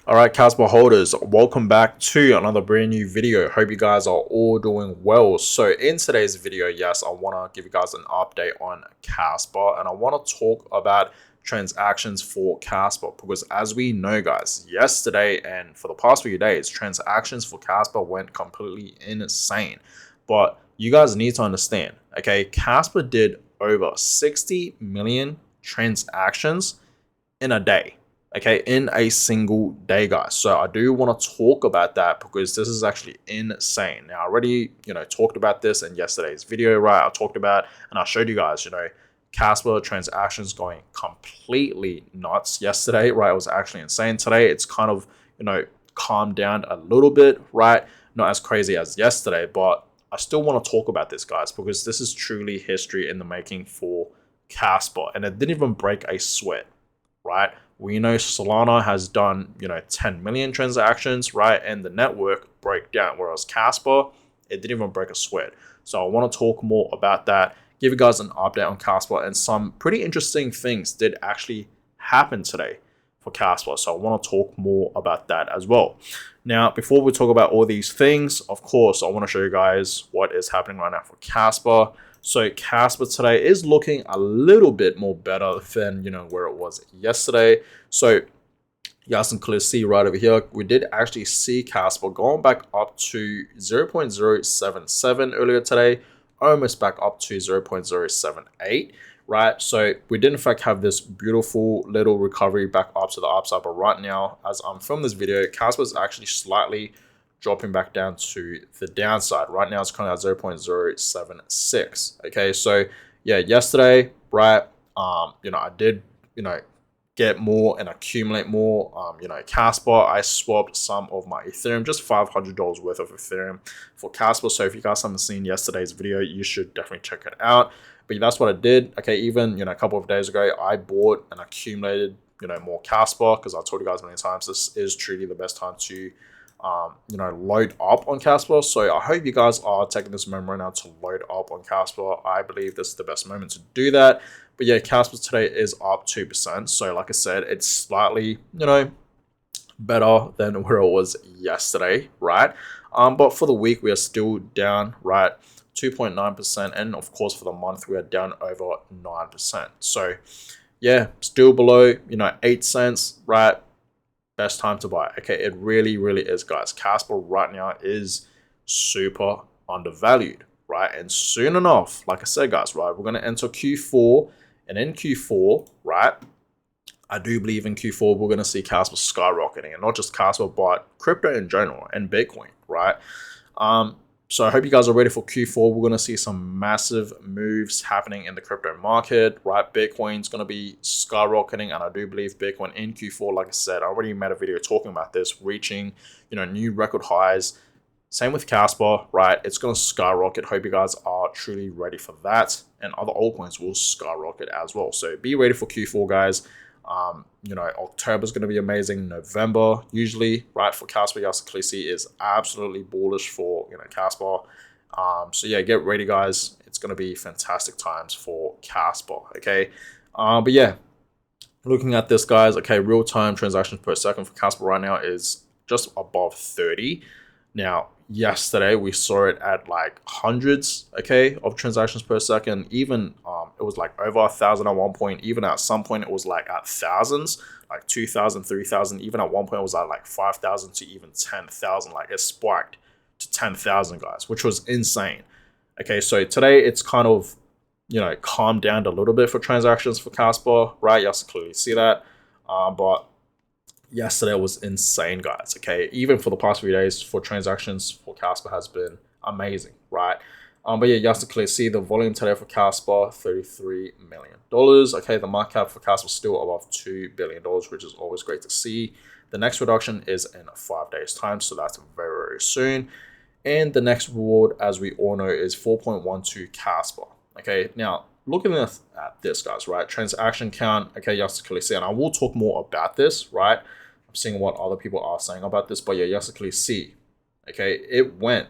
Alright, Kaspa holders, welcome back to another brand new video. Hope you guys are all doing well. So in today's video, yes, I want to give you guys an update on Kaspa, and I want to talk about transactions for Kaspa, because as we know, guys, yesterday and for the past few days, transactions for Kaspa went completely insane. But you guys need to understand, okay, Kaspa did over 60 million transactions in a day, okay, in a single day, guys. So I do want to talk about that because this is actually insane. Now, I already talked about this in yesterday's video, right? I talked about and I showed you guys, Kaspa transactions going completely nuts yesterday, right? It was actually insane. Today it's kind of calmed down a little bit, right? Not as crazy as yesterday, but I still want to talk about this, guys, because this is truly history in the making for Kaspa, and it didn't even break a sweat, right? We know Solana has done 10 million transactions, right, and the network breakdown, whereas Kaspa, it didn't even break a sweat. So I want to talk more about that, give you guys an update on Kaspa, and some pretty interesting things did actually happen today for Kaspa. So I want to talk more about that as well. Now, before we talk about all these things, of course, I want to show you guys what is happening right now for Kaspa. So Kaspa today is looking a little bit more better than where it was yesterday. So you guys can clearly see right over here, we did actually see Kaspa going back up to 0.077 earlier today, almost back up to 0.078, right? So we did in fact have this beautiful little recovery back up to the upside, but right now, as I'm filming this video, Kaspa is actually slightly dropping back down to the downside. Right now it's kind of at 0.076. Okay, so yeah, yesterday, right, I did get more and accumulate more. Kaspa, I swapped some of my Ethereum, just $500 worth of Ethereum for Kaspa. So if you guys haven't seen yesterday's video, you should definitely check it out. But that's what I did. Okay, even a couple of days ago, I bought and accumulated more Kaspa, because I told you guys many times this is truly the best time to load up on Kaspa. So I hope you guys are taking this moment right now to load up on Kaspa. I believe this is the best moment to do that. But yeah, Kaspa today is up 2%. So like I said, it's slightly, better than where it was yesterday, right? But for the week, we are still down, right? 2.9%. And of course, for the month, we are down over 9%. So yeah, still below, 8 cents, right? Best time to buy. Okay, it really is, guys. Kaspa right now is super undervalued, right? And soon enough, like I said, guys, right, we're going to enter Q4, and in Q4, right, I do believe in Q4 we're going to see Kaspa skyrocketing, and not just Kaspa, but crypto in general and Bitcoin, right? So I hope you guys are ready for Q4. We're going to see some massive moves happening in the crypto market, right? Bitcoin's going to be skyrocketing, and I do believe Bitcoin in Q4, like I said, I already made a video talking about this, reaching, new record highs. Same with Kaspa, right? It's going to skyrocket. Hope you guys are truly ready for that, and other altcoins will skyrocket as well. So be ready for Q4, guys. October is going to be amazing. November, usually, right, for Kaspa, you guys clearly see is absolutely bullish for Kaspa. So yeah, get ready, guys. It's going to be fantastic times for Kaspa. Okay, but yeah, looking at this, guys. Okay, real time transactions per second for Kaspa right now is just above 30. Now, yesterday we saw it at like hundreds, okay, of transactions per second. Even it was like over 1,000 at one point. Even at some point it was like at thousands, like 2,000, 3,000. Even at one point it was at like 5,000 to even 10,000. Like it spiked to 10,000, guys, which was insane. Okay, so today it's kind of calmed down a little bit for transactions for Kaspa, right? You guys can clearly see that, but yesterday was insane, guys. Okay, even for the past few days, for transactions for Kaspa has been amazing, right? But yeah, you guys can clearly see the volume today for Kaspa, $33 million. Okay, the market cap for Kaspa is still above $2 billion, which is always great to see. The next reduction is in 5 days' time, so that's very soon. And the next reward, as we all know, is 4.12 Kaspa. Okay, now looking at this, guys, right? Transaction count, okay, you guys can clearly see, and I will talk more about this, right? I'm seeing what other people are saying about this, but yeah, you guys can clearly see, okay, it went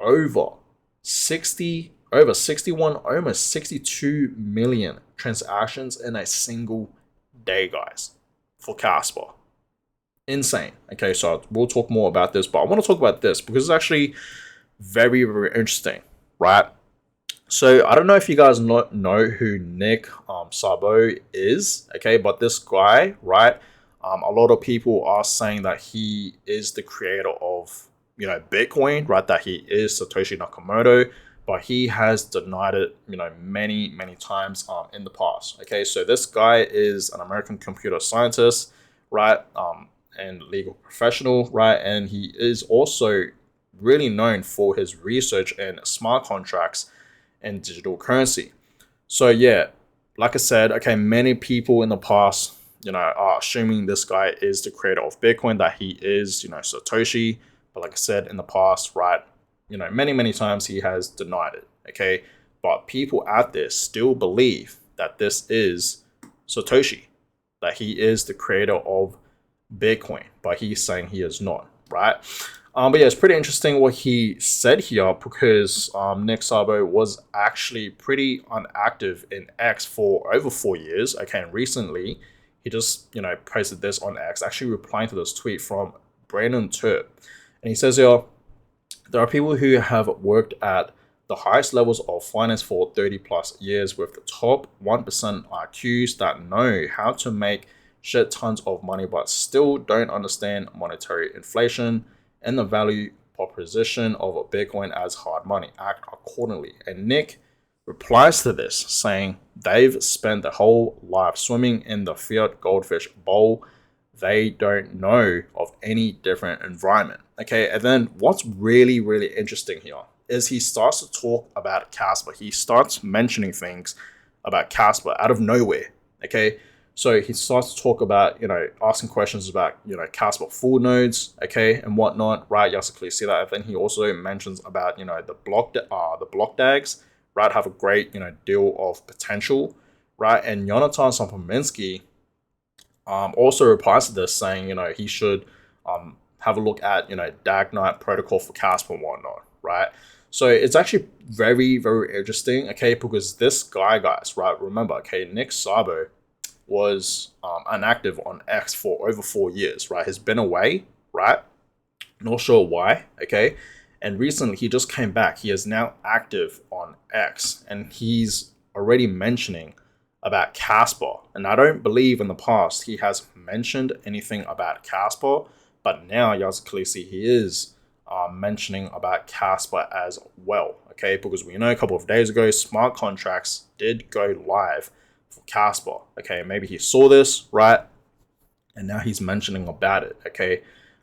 over 61, almost 62 million transactions in a single day, guys, for Kaspa. insane. Okay, so we'll talk more about this, but I want to talk about this because it's actually very, very interesting, right? So I don't know if you guys know who Nick Sabo is, okay, but this guy, right? A lot of people are saying that he is the creator of Bitcoin, right? That he is Satoshi Nakamoto, but he has denied it, many many times in the past. Okay, so this guy is an American computer scientist, right? And legal professional, right? And he is also really known for his research in smart contracts and digital currency. So yeah, like I said, okay, many people in the past, are assuming this guy is the creator of Bitcoin, that he is, Satoshi. But like I said in the past, right, many, many times he has denied it. Okay. But people out there still believe that this is Satoshi, that he is the creator of Bitcoin, but he's saying he is not, right? But yeah, it's pretty interesting what he said here because Nick Szabo was actually pretty unactive in X for over 4 years. Okay, and recently he just posted this on X, actually replying to this tweet from Brandon Turp, and he says here, there are people who have worked at the highest levels of finance for 30 plus years with the top 1% IQs that know how to make shit tons of money but still don't understand monetary inflation and the value proposition of a Bitcoin as hard money. Act accordingly. And Nick replies to this saying they've spent their whole life swimming in the fiat goldfish bowl. They don't know of any different environment. Okay, and then what's really, really interesting here is he starts to talk about Kaspa. He starts mentioning things about Kaspa out of nowhere. Okay, so he starts to talk about, asking questions about, Kaspa full nodes, okay, and whatnot, right? You clearly see that. And then he also mentions about, the block DAGs, right, have a great, deal of potential, right? And Jonathan Sopominski also replies to this saying, he should have a look at, DAG Knight protocol for Kaspa and whatnot, right? So it's actually very, very interesting, okay, because this guy, guys, right, remember, okay, Nick Szabo was inactive on X for over 4 years, right? Has been away, right? Not sure why, okay? And recently he just came back. He is now active on X and he's already mentioning about Kaspa. And I don't believe in the past he has mentioned anything about Kaspa, but now you guys clearly see he is mentioning about Kaspa as well, okay? Because we know a couple of days ago, smart contracts did go live for Kaspa, okay? Maybe he saw this, right? And now he's mentioning about it, okay?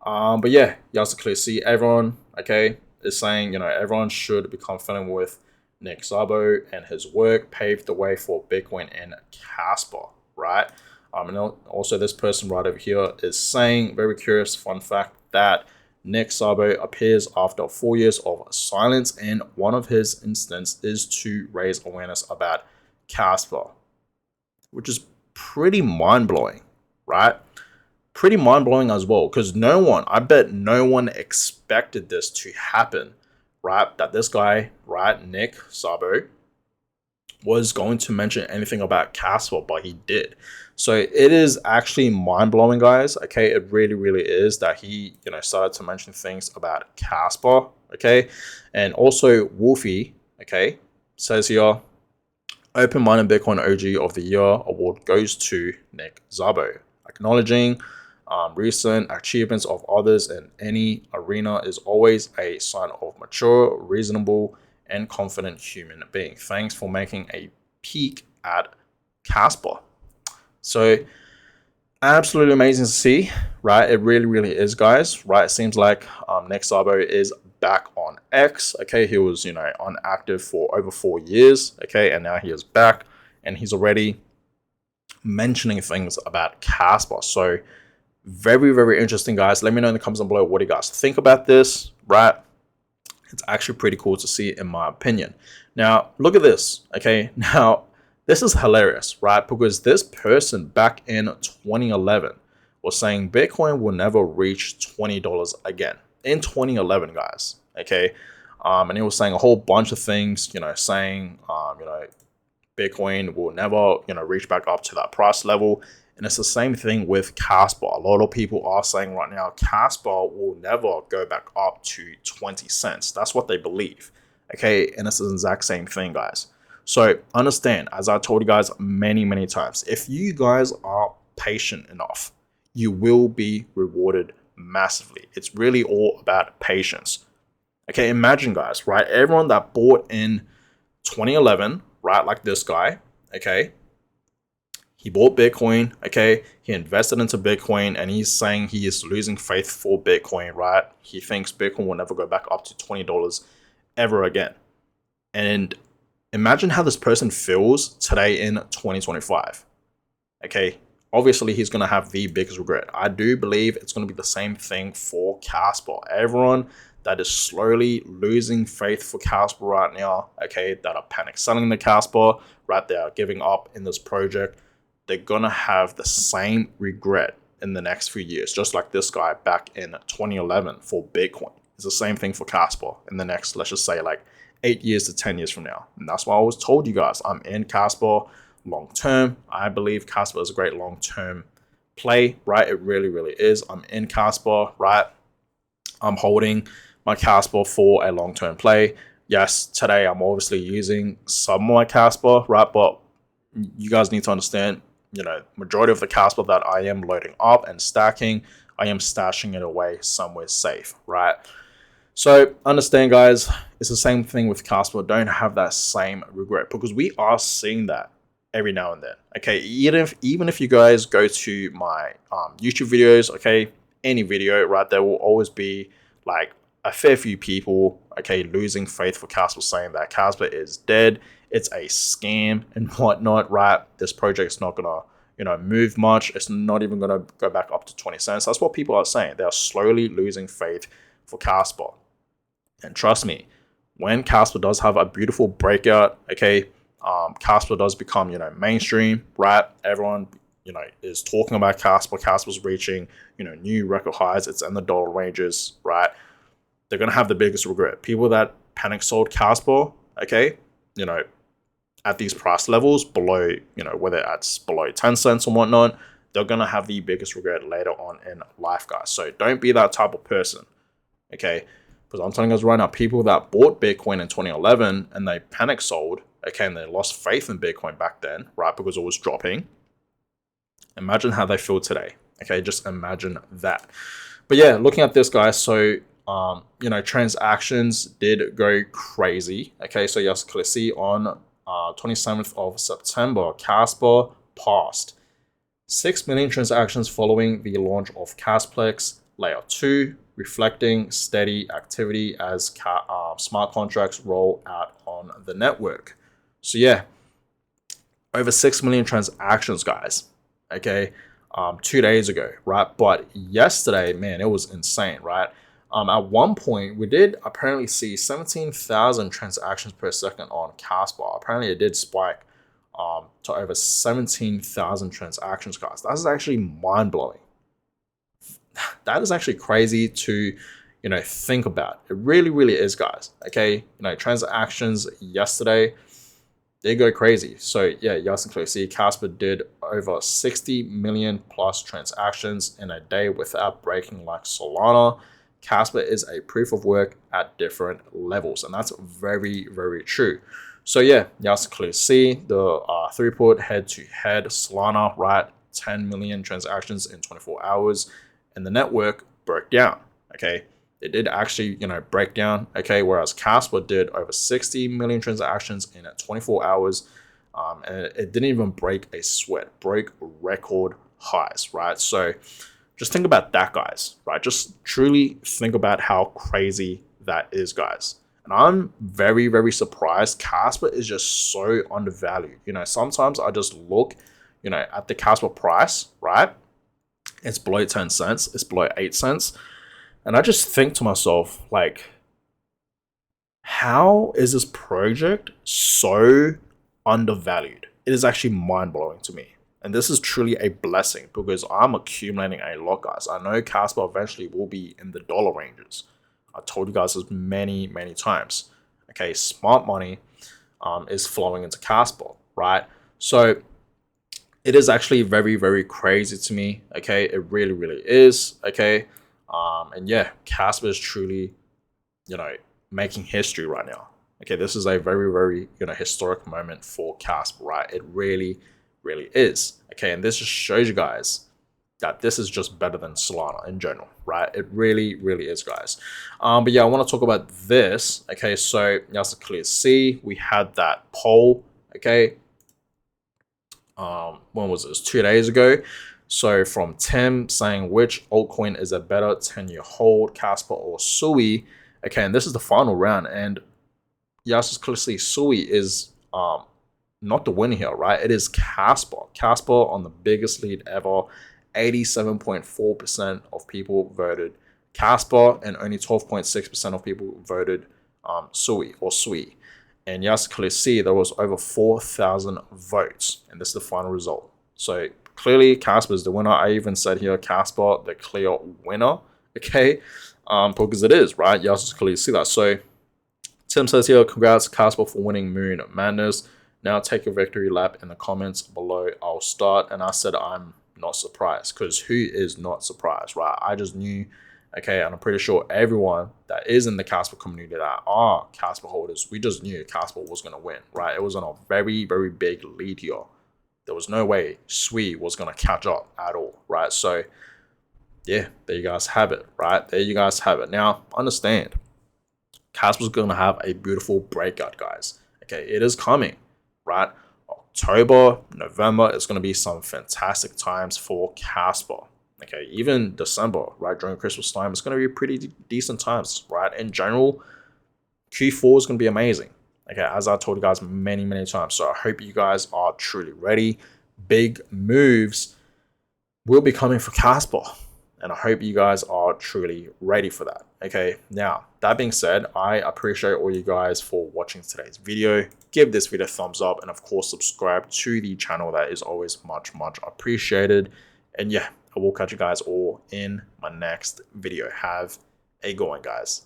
But yeah, you guys clearly see everyone, okay, is saying, everyone should become familiar with Nick Szabo and his work paved the way for Bitcoin and Kaspa, right? And also this person right over here is saying, very curious fun fact, that Nick Szabo appears after 4 years of silence, and one of his instants is to raise awareness about Kaspa, which is pretty mind-blowing, right? Pretty mind-blowing as well, because I bet no one expected this to happen, right? That this guy, right, Nick Szabo, was going to mention anything about Kaspa, but he did. So it is actually mind-blowing, guys, okay? It really, really is that he, started to mention things about Kaspa, okay? And also Wolfie, okay, says here, Open Minded Bitcoin OG of the Year award goes to Nick Szabo, acknowledging recent achievements of others in any arena is always a sign of mature, reasonable, and confident human being. Thanks for making a peek at Kaspa. So absolutely amazing to see, right? It really, really is, guys, right? It seems like Nick Szabo is back on X, okay? He was, inactive for over 4 years, okay? And now he is back and he's already mentioning things about Kaspa. So very, very interesting, guys. Let me know in the comments below what do you guys think about this, right? It's actually pretty cool to see, in my opinion. Now, look at this, okay? Now, this is hilarious, right? Because this person back in 2011 was saying Bitcoin will never reach $20 again. In 2011, guys, okay? And he was saying a whole bunch of things, saying, Bitcoin will never, reach back up to that price level. And it's the same thing with Kaspa. A lot of people are saying right now, Kaspa will never go back up to 20 cents. That's what they believe. Okay, and it's the exact same thing, guys. So understand, as I told you guys many, many times, if you guys are patient enough, you will be rewarded massively. It's really all about patience. Okay, imagine, guys, right? Everyone that bought in 2011, right, like this guy, okay, he bought Bitcoin, okay, he invested into Bitcoin, and he's saying he is losing faith for Bitcoin, right? He thinks Bitcoin will never go back up to $20 ever again. And imagine how this person feels today in 2025. Okay, obviously he's going to have the biggest regret. I do believe it's going to be the same thing for Kaspa. Everyone that is slowly losing faith for Kaspa right now, okay, that are panic selling the Kaspa, right, they are giving up in this project, they're going to have the same regret in the next few years, just like this guy back in 2011 for Bitcoin. It's the same thing for Kaspa in the next, let's just say, like 8 years to 10 years from now. And that's why I always told you guys, I'm in Kaspa long term. I believe Kaspa is a great long term play, right? It really, really is. I'm in Kaspa, right? I'm holding my Kaspa for a long term play. Yes, today I'm obviously using some of my Kaspa, right? But you guys need to understand, majority of the Kaspa that I am loading up and stacking, I am stashing it away somewhere safe, right? So understand, guys, it's the same thing with Kaspa. Don't have that same regret, because we are seeing that every now and then. Okay, even if you guys go to my YouTube videos, okay, any video, right, there will always be like a fair few people, okay, losing faith for Kaspa, saying that Kaspa is dead, it's a scam and whatnot, right? This project's not gonna, move much. It's not even gonna go back up to 20 cents. That's what people are saying. They are slowly losing faith for Kaspa. And trust me, when Kaspa does have a beautiful breakout, okay, Kaspa does become, mainstream, right? Everyone, is talking about Kaspa. Kaspa's reaching, new record highs. It's in the dollar ranges, right? They're going to have the biggest regret. People that panic sold Kaspa, okay, at these price levels below, whether it's below 10 cents or whatnot, they're going to have the biggest regret later on in life, guys. So don't be that type of person, okay? Because I'm telling you guys right now, people that bought Bitcoin in 2011 and they panic sold, okay, and they lost faith in Bitcoin back then, right, because it was dropping. Imagine how they feel today, okay? Just imagine that. But yeah, looking at this, guys, so, transactions did go crazy, okay? So you can see on 27th of September, Kaspa passed 6 million transactions following the launch of Kasplex Layer 2, reflecting steady activity as smart contracts roll out on the network. So yeah, over 6 million transactions, guys, okay, 2 days ago, right? But yesterday, man, it was insane, right? At one point, we did apparently see 17,000 transactions per second on Kaspa. Apparently, it did spike to over 17,000 transactions, guys. That's actually mind-blowing. That is actually crazy to, think about. It really, really is, guys. Okay, transactions yesterday, they go crazy. So yeah, you guys can clearly see Kaspa did over 60 million plus transactions in a day without breaking like Solana. Kaspa is a proof of work at different levels, and that's very, very true. So yeah, you guys can clearly see the throughput head-to-head Solana, right? 10 million transactions in 24 hours. And the network broke down, okay? It did actually, break down, okay? Whereas Kaspa did over 60 million transactions in 24 hours, and it didn't even break a sweat, broke record highs, right? So just think about that, guys, right? Just truly think about how crazy that is, guys. And I'm very, very surprised. Kaspa is just so undervalued. Sometimes I just look, at the Kaspa price, right? It's below 10 cents. It's below 8 cents. And I just think to myself, like, how is this project so undervalued? It is actually mind-blowing to me. And this is truly a blessing because I'm accumulating a lot, guys. I know Kaspa eventually will be in the dollar ranges. I told you guys this many, many times. Okay, smart money is flowing into Kaspa, right? So it is actually very, very crazy to me. Okay, it really, really is. Okay, and yeah, Casper is truly, you know, making history right now. Okay, this is a very, very, historic moment for Casper, right? It really, really is. Okay, and this just shows you guys that this is just better than Solana in general, right? It really, really is, guys. But yeah, I want to talk about this. Okay, so as you clearly see, we had that poll. Okay, when was this? 2 days ago. So from Tim saying which altcoin is a better 10-year hold, Casper or Sui. Okay, and this is the final round, and yes, clearly Sui is not the winner here, right? It is Casper. Casper on the biggest lead ever. 87.4% of people voted Casper, and only 12.6% of people voted Sui or Sui. And yes, clearly see there was over 4,000 votes, and this is the final result. So clearly, Casper is the winner. I even said here, Casper, the clear winner. Okay, because it is, right? Yes, clearly see that. So Tim says here, congrats, Casper, for winning Moon Madness. Now take your victory lap in the comments below. I'll start. And I said I'm not surprised, because who is not surprised, right? I just knew. Okay, and I'm pretty sure everyone that is in the Casper community that are Casper holders, we just knew Casper was going to win, right? It was on a very, very big lead here. There was no way Sui was going to catch up at all, right? So, yeah, there you guys have it, right? There you guys have it. Now, understand, Casper's going to have a beautiful breakout, guys. Okay, it is coming, right? October, November is going to be some fantastic times for Casper. Okay, even December, right, during Christmas time, it's going to be pretty decent times, right? In general, Q4 is going to be amazing. Okay, as I told you guys many, many times. So I hope you guys are truly ready. Big moves will be coming for Casper, and I hope you guys are truly ready for that. Okay, now, that being said, I appreciate all you guys for watching today's video. Give this video a thumbs up, and of course, subscribe to the channel. That is always much, much appreciated. And yeah, I will catch you guys all in my next video. Have a good one, guys.